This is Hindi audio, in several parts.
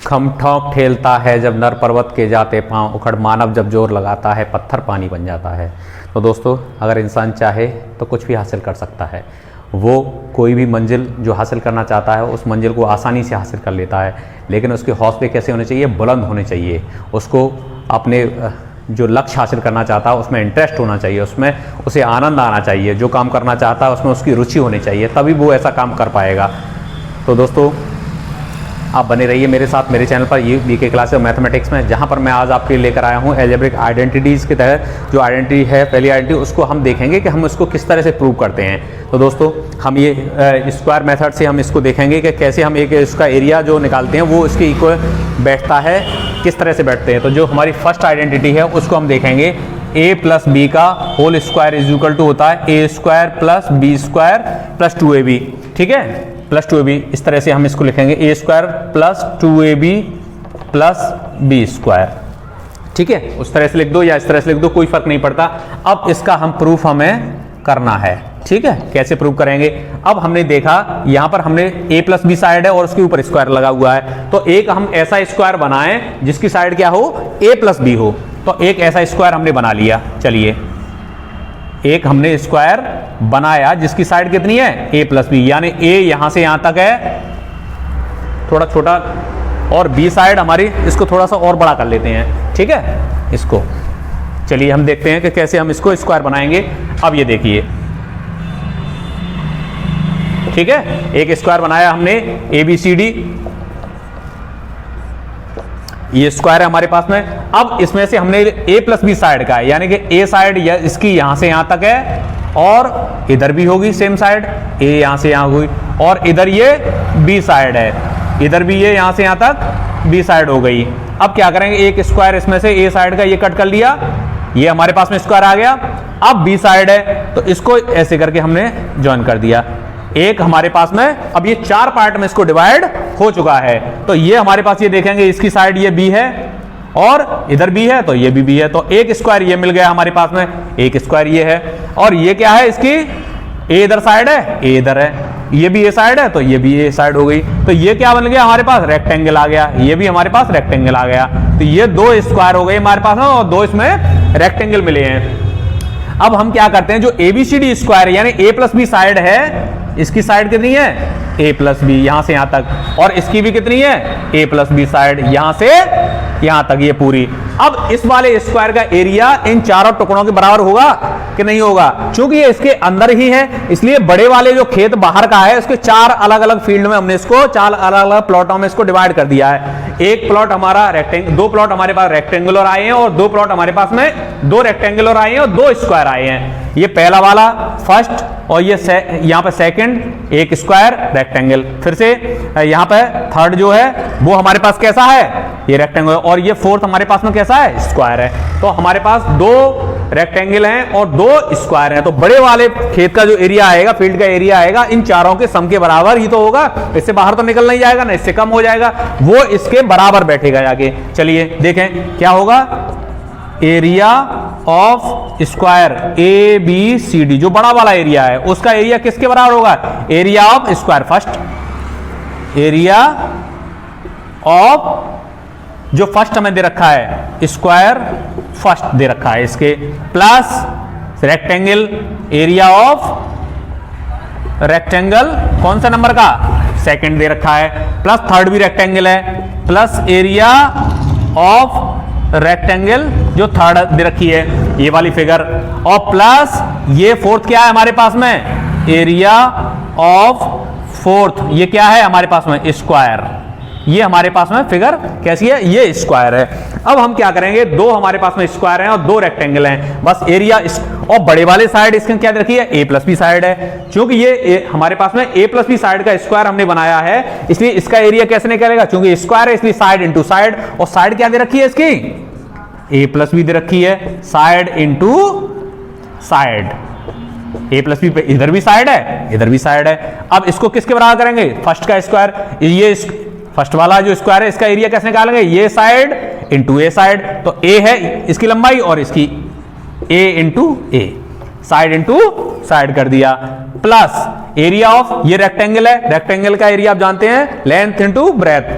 खम ठोंक ठेलता है जब नर पर्वत के जाते पांव, उखड़ मानव जब जोर लगाता है पत्थर पानी बन जाता है। तो दोस्तों, अगर इंसान चाहे तो कुछ भी हासिल कर सकता है। वो कोई भी मंजिल जो हासिल करना चाहता है उस मंजिल को आसानी से हासिल कर लेता है, लेकिन उसके हौसले कैसे होने चाहिए? बुलंद होने चाहिए। उसको अपने जो लक्ष्य हासिल करना चाहता है उसमें इंटरेस्ट होना चाहिए, उसमें उसे आनंद आना चाहिए। जो काम करना चाहता है उसमें उसकी रुचि होनी चाहिए, तभी वो ऐसा काम कर पाएगा। तो दोस्तों, आप बने रहिए मेरे साथ मेरे चैनल पर, ये बीके क्लासेस मैथमेटिक्स में, जहाँ पर मैं आज आपके लिए लेकर आया हूँ अलजेब्रिक आइडेंटिटीज़ के तहत जो आइडेंटिटी है, पहली आइडेंटिटी, उसको हम देखेंगे कि हम उसको किस तरह से प्रूव करते हैं। तो दोस्तों, हम ये स्क्वायर मेथड से हम इसको देखेंगे कि कैसे हम एक इसका एरिया जो निकालते हैं वो इसके इक्वल बैठता है, किस तरह से बैठते हैं। तो जो हमारी फर्स्ट आइडेंटिटी है उसको हम देखेंगे, a प्लस बी का whole square is equal to होता है a square plus B square plus 2ab। ठीक है, प्लस 2ab, इस तरह से हम इसको लिखेंगे a square plus 2ab plus B square. ठीक है, उस तरह से लिख दो या इस तरह से लिख दो, कोई फर्क नहीं पड़ता। अब इसका हम प्रूफ हमें करना है। ठीक है, कैसे प्रूव करेंगे? अब हमने देखा यहां पर हमने a प्लस बी साइड है और उसके ऊपर स्क्वायर लगा हुआ है, तो एक हम ऐसा स्क्वायर बनाएं जिसकी साइड क्या हो? a प्लस बी हो। तो एक ऐसा स्क्वायर हमने बना लिया। चलिए, एक हमने स्क्वायर बनाया जिसकी साइड कितनी है? a प्लस बी, यानी a यहां से यहां तक है, थोड़ा छोटा, और b साइड हमारी, इसको थोड़ा सा और बड़ा कर लेते हैं। ठीक है, इसको चलिए हम देखते हैं कि कैसे हम इसको स्क्वायर बनाएंगे। अब ये देखिए, ठीक है, एक स्क्वायर बनाया हमने ABCD, ये स्क्वायर है हमारे पास में। अब इसमें से हमने a प्लस बी साइड का है, यानी कि a साइड इसकी यहां से यहां तक है, और इधर भी होगी सेम साइड, a यहां से यहां हुई, और इधर ये b साइड है, इधर भी ये यहां से यहां तक b साइड हो गई। अब क्या करेंगे? एक स्क्वायर इसमें से a साइड का ये कट कर लिया, ये हमारे पास में स्क्वायर आ गया। अब b साइड है तो इसको ऐसे करके हमने ज्वाइन कर दिया। एक हमारे पास में, अब ये 4 पार्ट में इसको डिवाइड हो चुका है। तो ये हमारे पास, ये देखेंगे इसकी साइड ये b है और इधर b है, तो ये भी b है। तो एक स्क्वायर ये मिल गया हमारे पास में, एक स्क्वायर ये है, और ये क्या है? इसकी a इधर साइड है, a इधर है, ये भी a साइड है, तो ये भी a साइड हो गई। तो ये क्या बन गया हमारे पास? रेक्टेंगल आ गया। ये भी हमारे पास रेक्टेंगल आ गया। तो ये 2 स्क्वायर हो गए हमारे पास में, और 2 इसमें रेक्टेंगल मिले हैं। अब हम क्या करते हैं, जो ABCD स्क्वायर है, यानी a प्लस बी साइड है, इसकी साइड कितनी है? a प्लस बी, यहां से यहां तक, और इसकी भी कितनी है? a प्लस बी साइड, यहां से यहां तक, ये पूरी। अब इस वाले स्क्वायर का एरिया इन चारों टुकड़ों के बराबर होगा कि नहीं होगा? क्योंकि ये इसके अंदर ही है, इसलिए बड़े वाले जो खेत बाहर का है उसके 4 अलग अलग फील्ड में हमने इसको 4 अलग अलग प्लॉटों में इसको डिवाइड कर दिया है। एक प्लॉट हमारा रेक्टेंगल, 2 प्लॉट हमारे पास रेक्टेंगुलर आए हैं, और 2 प्लॉट हमारे पास में 2 रेक्टेंगुलर आए हैं और 2 स्क्वायर आए हैं। ये पहला वाला फर्स्ट, और ये यहां पर सेकंड, एक स्क्वायर रेक्टेंगल। फिर से यहां पर थर्ड जो है वो हमारे पास कैसा है? ये रेक्टेंगल, और ये फोर्थ हमारे पास में कैसा है? स्क्वायर है। तो हमारे पास 2 रेक्टेंगल हैं और 2 स्क्वायर हैं। तो बड़े वाले खेत का जो एरिया आएगा, फील्ड का एरिया आएगा, इन चारों के सम के बराबर ही तो होगा। इससे बाहर तो निकल नहीं जाएगा ना, इससे कम हो जाएगा, वो इसके बराबर बैठेगा जाके। चलिए देखें क्या होगा। एरिया ऑफ स्क्वायर ABCD, जो बड़ा वाला एरिया है, उसका एरिया किसके बराबर होगा? Area of square first, area of जो फर्स्ट हमें दे रखा है स्क्वायर फर्स्ट दे रखा है इसके, plus rectangle, area of rectangle कौन सा नंबर का? सेकंड दे रखा है, प्लस थर्ड भी रेक्टेंगल है, प्लस एरिया ऑफ रेक्टेंगल जो थर्ड दे रखी है ये वाली फिगर, और प्लस ये फोर्थ क्या है हमारे पास में? एरिया ऑफ फोर्थ, ये क्या है हमारे पास में? स्क्वायर। ये हमारे पास में फिगर कैसी है? ये स्क्वायर है। अब हम क्या करेंगे, 2 हमारे पास में स्क्वायर हैं और 2 रेक्टेंगल हैं, बस एरिया, और बड़े वाले साइड इसके क्या रखी है? a प्लस बी साइड है। क्योंकि ये हमारे पास में a प्लस बी साइड का स्क्वायर हमने बनाया है, इसलिए इसका एरिया कैसे निकलेगा? क्योंकि स्क्वायर है इसलिए साइड इंटू साइड, और साइड क्या दे रखी है इसकी? a प्लस बी दे रखी है, side into side. a plus B पे इधर भी साइड है, इधर भी साइड है। अब इसको किसके बराबर करेंगे? फर्स्ट का स्क्वायर, ये फर्स्ट वाला जो स्क्वायर है इसका एरिया कैसे निकालेंगे? ये साइड इंटू ए साइड, तो a है इसकी लंबाई और इसकी a into A, side into side कर दिया, प्लस एरिया ऑफ ये रेक्टेंगल है, रेक्टेंगल का एरिया आप जानते हैं लेंथ इंटू ब्रेथ,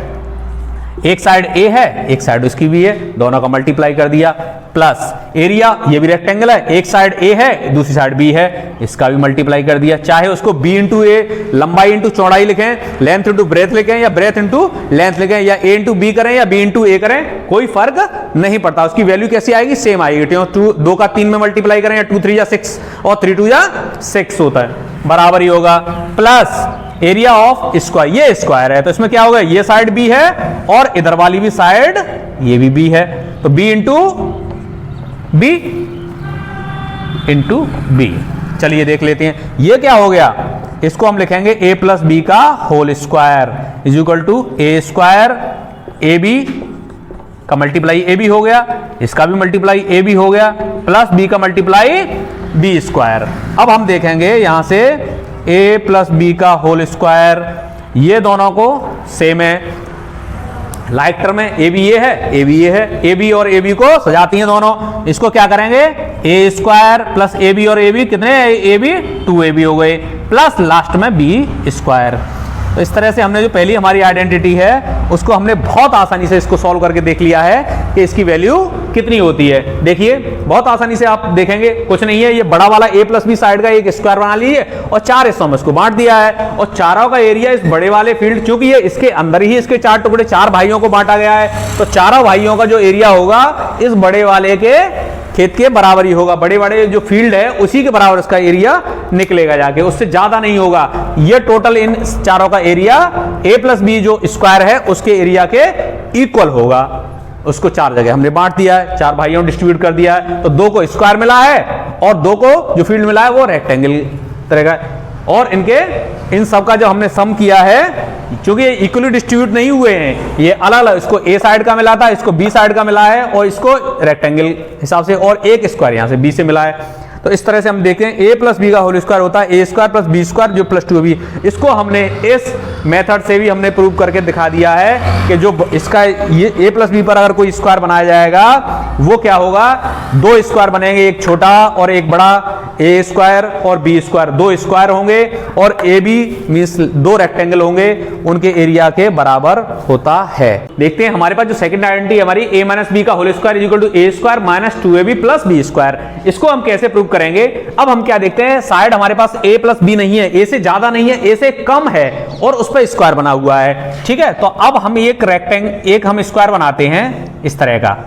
एक साइड ए है, एक साइड उसकी भी है, दोनों का मल्टीप्लाई कर दिया, प्लस एरिया, ये भी रेक्टेंगल है, एक साइड ए है दूसरी साइड बी है, इसका भी मल्टीप्लाई कर दिया। चाहे उसको बी इंटू ए, लंबाई इंटू चौड़ाई लिखें, लेंथ इंटू ब्रेथ लिखें, या ब्रेथ इंटू लेंथ लिखें, या ए इंटू बी करें या बी इंटू ए करें, कोई फर्क नहीं पड़ता। उसकी वैल्यू कैसी आएगी, सेम आएगी। 2 का 3 में मल्टीप्लाई करें, या 2 3 या 6 और 3 2 या 6 होता है, बराबर ही होगा। प्लस एरिया ऑफ स्क्वायर, ये स्क्वायर है तो इसमें क्या होगा, ये साइड बी है और इधर वाली भी साइड ये भी बी है, तो बी इंटू बी। चलिए देख लेते हैं ये क्या हो गया, इसको हम लिखेंगे ए प्लस बी का whole square is equal to A square, A B का मल्टीप्लाई ए बी हो गया, इसका भी मल्टीप्लाई ए बी हो गया, प्लस बी का मल्टीप्लाई बी स्क्वायर। अब हम देखेंगे यहां से ए प्लस बी का होल स्क्वायर, ये दोनों को सेम है, लाइक टर्म में ए बी ये है, ए बी ये है, ए बी और ए बी को सजाती हैं दोनों, इसको क्या करेंगे ए स्क्वायर प्लस ए बी और ए बी कितने ए बी 2ab हो गए, प्लस लास्ट में बी स्क्वायर। तो इस तरह से हमने जो पहली हमारी आइडेंटिटी है उसको हमने बहुत आसानी से इसको सॉल्व करके देख लिया है कि इसकी वैल्यू कितनी होती है। देखिए बहुत आसानी से आप देखेंगे, कुछ नहीं है, ये बड़ा वाला ए प्लस बी साइड का एक स्क्वायर बना लीजिए और 4 हिस्सों में इसको बांट दिया है, और चारों का एरिया इस बड़े वाले फील्ड, चूंकि ये इसके अंदर ही इसके 4 टुकड़े 4 भाइयों को बांटा गया है, तो चारों भाइयों का जो एरिया होगा इस बड़े वाले के खेत के बराबर ही होगा, बड़े बड़े जो फील्ड है उसी के बराबर इसका एरिया निकलेगा जाके, उससे ज्यादा नहीं होगा। ये टोटल इन चारों का एरिया ए प्लस बी जो स्क्वायर है उसके एरिया के इक्वल होगा। उसको 4 जगह हमने बांट दिया है, 4 भाइयों में डिस्ट्रीब्यूट कर दिया है, तो 2 को स्क्वायर मिला है और 2 को जो फील्ड मिला है वो रेक्टेंगल तरह का, और इनके इन सब का जो हमने सम किया है, क्योंकि ये इक्वली डिस्ट्रीब्यूट नहीं हुए हैं, ये अलग अलग, इसको ए साइड का मिला था, इसको बी साइड का मिला है, और इसको रेक्टेंगल हिसाब से, और एक स्क्वायर यहां से बी से मिला है। तो इस तरह से हम देखते हैं ए प्लस बी का होल स्क्वायर होता है A square plus B square जो प्लस 2ab। इसको हमने इस मेथड से भी हमने प्रूव करके दिखा दिया है कि जो इसका ये ए प्लस बी पर अगर कोई स्क्वायर बनाया जाएगा वो क्या होगा, 2 स्क्वायर बनेंगे, एक छोटा और एक बड़ा, ए स्क्वायर और बी स्क्वायर, 2 स्क्वायर होंगे, और ए बी मीन्स 2 रेक्टेंगल होंगे, उनके एरिया के बराबर होता है। देखते हैं हमारे पास जो सेकंड आइडेंटिटी हमारी ए माइनस बी का whole square is equal to A square minus 2ab plus B square, इसको हम कैसे प्रूव करेंगे। अब हम क्या देखते हैं, साइड हमारे पास a प्लस बी नहीं है, a से ज्यादा नहीं है, a से कम है, और उस पर स्क्वायर बना हुआ है, ठीक है। तो अब हम एक हम स्क्वायर बनाते हैं इस तरह का,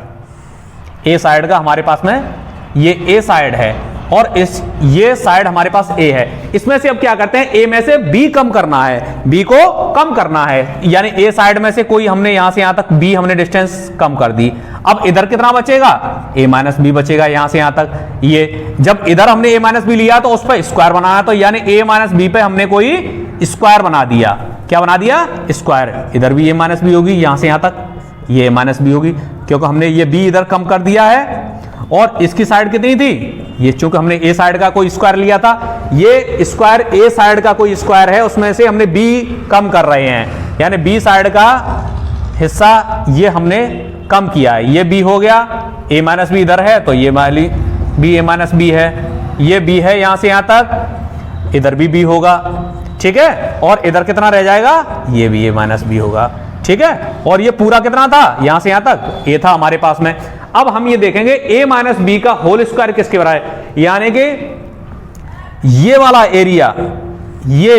a साइड का हमारे पास में ये a साइड है और ये साइड हमारे पास a है, इसमें से अब क्या करते हैं, a में से b कम करना है, b को कम करना है, यानी a साइड में से कोई हमने यहां से यहां तक b हमने डिस्टेंस कम कर दी। अब इधर कितना बचेगा, a माइनस बी बचेगा यहां से यहां तक। ये जब इधर हमने a माइनस बी लिया तो उस पर स्क्वायर बनाया, तो यानी a माइनस बी पे हमने कोई स्क्वायर बना दिया, क्या बना दिया, स्क्वायर। इधर भी a माइनस बी होगी, यहां से यहां तक ये a माइनस बी होगी, क्योंकि हमने ये b इधर कम कर दिया है। और इसकी साइड कितनी थी, ये चूंकि हमने ए साइड का कोई स्क्वायर लिया था, ये स्क्वायर ए साइड का कोई स्क्वायर है, उसमें से हमने बी कम कर रहे हैं, यानी बी साइड का हिस्सा ये हमने कम किया है, ये बी हो गया, ए माइनस बी इधर है तो ये वाली बी ए माइनस बी है, ये बी है यहां से यहां तक, इधर भी बी होगा, ठीक है, और इधर कितना रह जाएगा, ये भी ए माइनस बी होगा, ठीक है। और ये पूरा कितना था, यहां से यहां तक ए था हमारे पास में। अब हम ये देखेंगे ए माइनस बी का होल स्क्वायर किसके बराबर है, यानी कि ये वाला एरिया, ये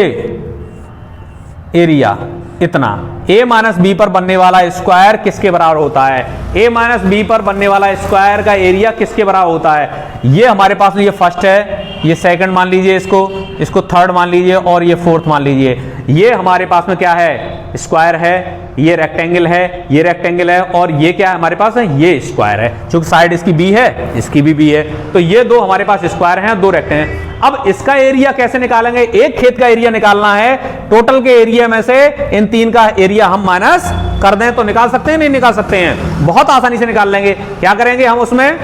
एरिया इतना a माइनस बी पर बनने वाला स्क्वायर किसके बराबर होता है, a माइनस बी पर बनने वाला स्क्वायर का एरिया किसके बराबर होता है। ये हमारे पास ये फर्स्ट है, ये सेकंड मान लीजिए, इसको थर्ड मान लीजिए, और ये फोर्थ मान लीजिए। ये हमारे पास में क्या है, स्क्वायर है, ये रेक्टेंगल है, ये रेक्टेंगल है, और ये क्या है हमारे पास है, ये स्क्वायर है, क्योंकि साइड इसकी बी है, इसकी भी बी है, तो ये 2 हमारे पास स्क्वायर हैं, 2 रेक्टेंगल। अब इसका एरिया कैसे निकालेंगे, एक खेत का एरिया निकालना है, टोटल के एरिया में से इन 3 का एरिया हम माइनस कर दें तो निकाल सकते हैं, नहीं निकाल सकते हैं, बहुत आसानी से निकाल लेंगे। क्या करेंगे हम उसमें,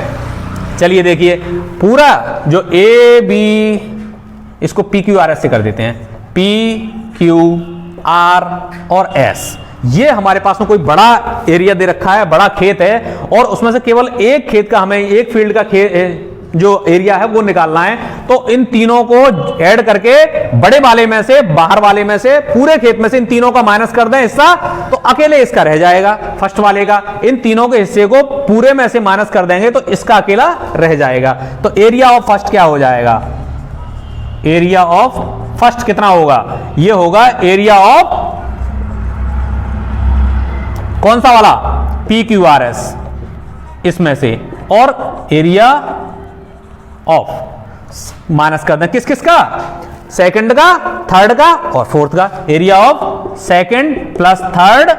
चलिए देखिए, पूरा जो ए बी, इसको पी क्यू आर एस से कर देते हैं, पी क्यू आर और एस, ये हमारे पास में कोई बड़ा एरिया दे रखा है, बड़ा खेत है, और उसमें से केवल एक खेत का हमें, एक फील्ड का जो एरिया है वो निकालना है। तो इन तीनों को ऐड करके बड़े वाले में से, बाहर वाले में से, पूरे खेत में से इन तीनों का माइनस कर दें हिस्सा, तो अकेले इसका रह जाएगा, फर्स्ट वाले का। इन तीनों के हिस्से को पूरे में से माइनस कर देंगे तो इसका अकेला रह जाएगा। तो एरिया ऑफ फर्स्ट क्या हो जाएगा? एरिया ऑफ फर्स्ट कितना होगा? ये होगा एरिया ऑफ कौन सा वाला? PQRS इसमें से, और एरिया ऑफ माइनस कर दें किस किस का? सेकंड का, थर्ड का और फोर्थ का। Area of second plus third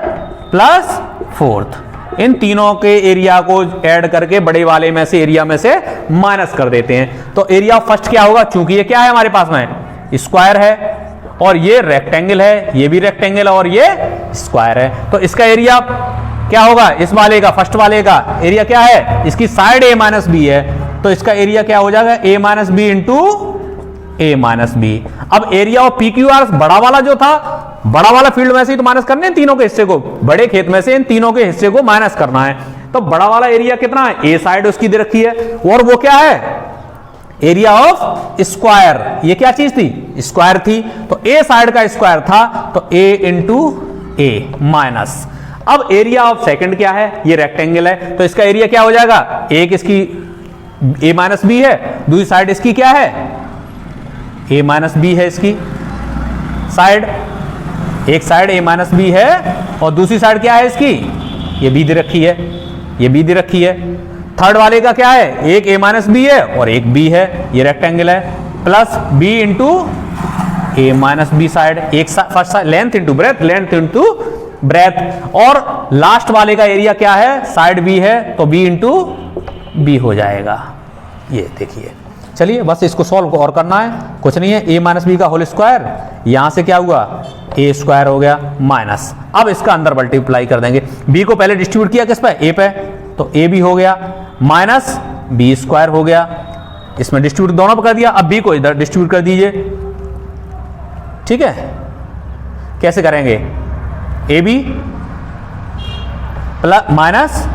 plus fourth, इन तीनों के एरिया को ऐड करके बड़े वाले में से, एरिया में से माइनस कर देते हैं। तो एरिया ऑफ फर्स्ट क्या होगा? चूंकि ये क्या है हमारे पास में? स्क्वायर है, और ये रेक्टेंगल है, ये भी रेक्टेंगल है, और ये स्क्वायर है। तो इसका एरिया क्या होगा? इस वाले का, फर्स्ट वाले का एरिया क्या है? इसकी साइड a माइनस बी है, तो इसका एरिया क्या हो जाएगा? a minus B into a minus B. अब एरिया ऑफ PQR बड़ा वाला जो था, बड़ा वाला फील्ड में से ही तो माइनस करने हैं तीनों के हिस्से को, बड़े खेत में से इन तीनों के हिस्से को माइनस करना है। तो बड़ा वाला एरिया कितना है? a साइड उसकी दे रखी है, और वो क्या है? Area of square. ये क्या चीज थी? स्क्वायर थी, तो a साइड का स्क्वायर था, तो a इंटू a माइनस। अब एरिया ऑफ सेकंड क्या है? ये रेक्टेंगल है, तो इसका एरिया क्या हो जाएगा? एक इसकी a माइनस बी है, दूसरी साइड इसकी क्या है? a माइनस बी है इसकी साइड, एक साइड a माइनस बी है, और दूसरी साइड क्या है इसकी? ये b दे रखी है, ये b दे रखी है। थर्ड वाले का क्या है? एक a माइनस बी है और एक b है, ये रेक्टेंगल है, plus b into a minus B side, एक first side length into breadth, length into breadth, और लास्ट वाले का एरिया क्या है? साइड b है, तो b इंटू b हो जाएगा। ये देखिए, चलिए बस इसको सॉल्व और करना है, कुछ नहीं है। a माइनस बी का होल स्क्वायर, यहां से क्या हुआ? a स्क्वायर हो गया माइनस। अब इसका अंदर मल्टीप्लाई कर देंगे, b को पहले डिस्ट्रीब्यूट किया किस पे? a पे, तो a भी हो गया माइनस बी स्क्वायर हो गया, इसमें डिस्ट्रीब्यूट दोनों पर कर दिया। अब b को इधर डिस्ट्रीब्यूट कर दीजिए, ठीक है। कैसे करेंगे? A B plus minus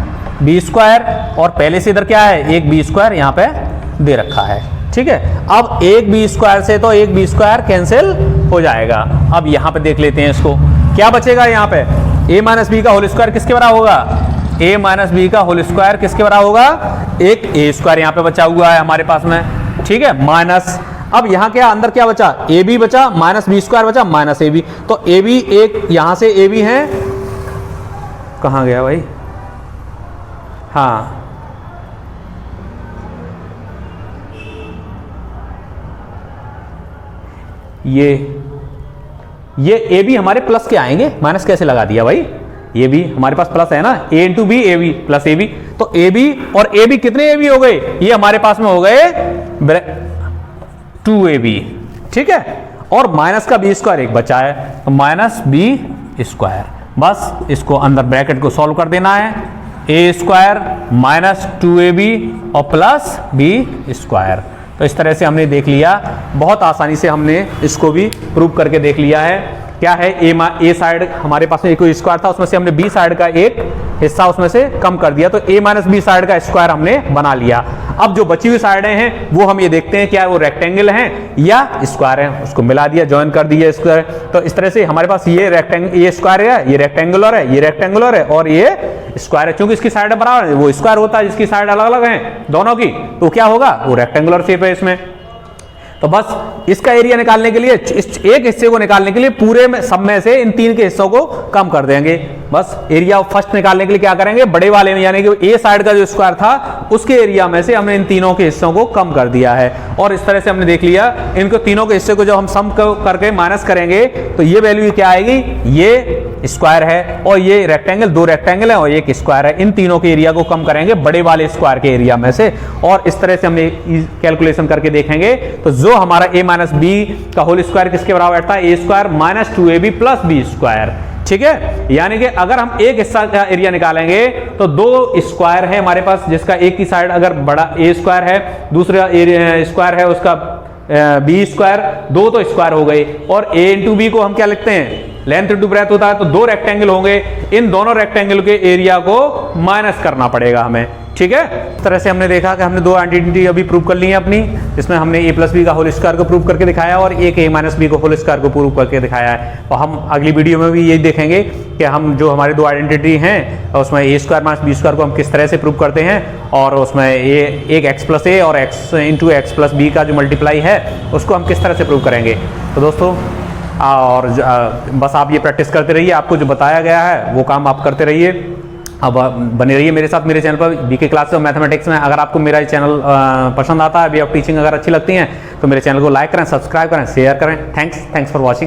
B square, और पहले से इधर क्या है? एक बी स्क्वायर यहां पे दे रखा है, ठीक है। अब एक बी स्क्वायर से तो एक बी स्क्वायर कैंसिल हो जाएगा। अब यहां पे देख लेते हैं इसको, क्या बचेगा यहाँ पे? a माइनस बी का होल स्क्वायर किसके बराबर होगा? a माइनस बी का होल स्क्वायर किसके बराबर होगा? एक a स्क्वायर यहाँ पे बचा हुआ है हमारे पास में, ठीक है, माइनस। अब यहाँ क्या अंदर क्या बचा? ए बी बचा, माइनस बी स्क्वायर बचा, माइनस ए बी। तो ए बी एक यहां से ए बी है, कहाँ गया भाई? हाँ, ये ए बी हमारे प्लस के आएंगे, माइनस कैसे लगा दिया भाई? ये भी हमारे पास प्लस है ना, a into B A B plus A B. तो ए बी और ए बी कितने ए बी हो गए? ये हमारे पास में हो गए 2ab, ठीक है। और माइनस का बी स्क्वायर एक बचा है, तो माइनस बी स्क्वायर। बस इसको अंदर ब्रैकेट को सॉल्व कर देना है, a स्क्वायर माइनस 2ab और प्लस बी स्क्वायर। तो इस तरह से हमने देख लिया, बहुत आसानी से हमने इसको भी प्रूव करके देख लिया है। क्या है? ए साइड हमारे पास में एक स्क्वायर था, उसमें से हमने बी साइड का एक हिस्सा उसमें से कम कर दिया, तो ए माइनस बी साइड का स्क्वायर हमने बना लिया। अब जो बची हुई साइडें हैं वो हम ये देखते हैं क्या वो रेक्टेंगल हैं या स्क्वायर हैं, उसको मिला दिया, ज्वाइन कर दिया स्क्वायर। तो इस तरह से हमारे पास ये रेक्टेंगल, ये स्क्वायर है, ये रेक्टेंगुलर है, ये रेक्टेंगुलर है और ये स्क्वायर है। क्योंकि इसकी साइड बराबर है, वो स्क्वायर होता है जिसकी साइड अलग अलग है दोनों की, तो क्या होगा? वो रेक्टेंगुलर शेप है इसमें। तो बस इसका एरिया निकालने के लिए, इस एक हिस्से को निकालने के लिए पूरे में सब में से इन तीन के हिस्सों को कम कर देंगे। बस एरिया ऑफ फर्स्ट निकालने के लिए क्या करेंगे? बड़े वाले में यानी कि ए साइड का जो स्क्वायर था उसके एरिया में से हमने इन तीनों के हिस्सों को कम कर दिया है। और इस तरह से हमने देख लिया, इनको तीनों के हिस्से को जब हम सम करके माइनस करेंगे तो ये वैल्यू क्या आएगी? ये स्क्वायर है और ये रेक्टेंगल, दो रेक्टेंगल है और एक स्क्वायर है। इन तीनों के एरिया को कम करेंगे बड़े वाले स्क्वायर के एरिया में से, और इस तरह से हमने कैलकुलेशन करके देखेंगे। तो जो हमारा a माइनस बी का होल स्क्वायर किसके बराबर बैठता है? A square minus 2ab plus B square, ठीक है। यानी कि अगर हम एक हिस्सा का एरिया निकालेंगे तो दो स्क्वायर है हमारे पास, जिसका एक की साइड अगर बड़ा a स्क्वायर है, दूसरा स्क्वायर है उसका बी स्क्वायर, दो तो स्क्वायर हो गए। और a इंटू बी को हम क्या लिखते हैं? लेंथ इंटू ब्रेथ होता है, तो दो रेक्टेंगल होंगे। इन दोनों रेक्टेंगल के एरिया को माइनस करना पड़ेगा हमें, ठीक है। इस तरह से हमने देखा कि हमने दो आइडेंटिटी अभी प्रूव कर ली है अपनी, जिसमें हमने ए प्लस बी का होल स्क्वायर को प्रूव करके दिखाया और एक ए माइनस बी को होल स्क्वायर को प्रूव करके दिखाया है। और हम अगली वीडियो में भी यही देखेंगे कि हम जो हमारे दो आइडेंटिटी हैं उसमें ए स्क्वायर माइनस बी स्क्वायर को हम किस तरह से प्रूव करते हैं, और उसमें एक एक्स प्लस ए और X into X plus B का जो मल्टीप्लाई है उसको हम किस तरह से प्रूव करेंगे। तो दोस्तों और बस आप ये प्रैक्टिस करते रहिए, आपको जो बताया गया है वो काम आप करते रहिए। अब बने रहिए मेरे साथ मेरे चैनल पर बीके क्लासेस ऑफ मैथमेटिक्स में। अगर आपको मेरा चैनल पसंद आता है, वे ऑफ टीचिंग अगर अच्छी लगती हैं तो मेरे चैनल को लाइक करें, सब्सक्राइब करें, शेयर करें। Thanks for watching.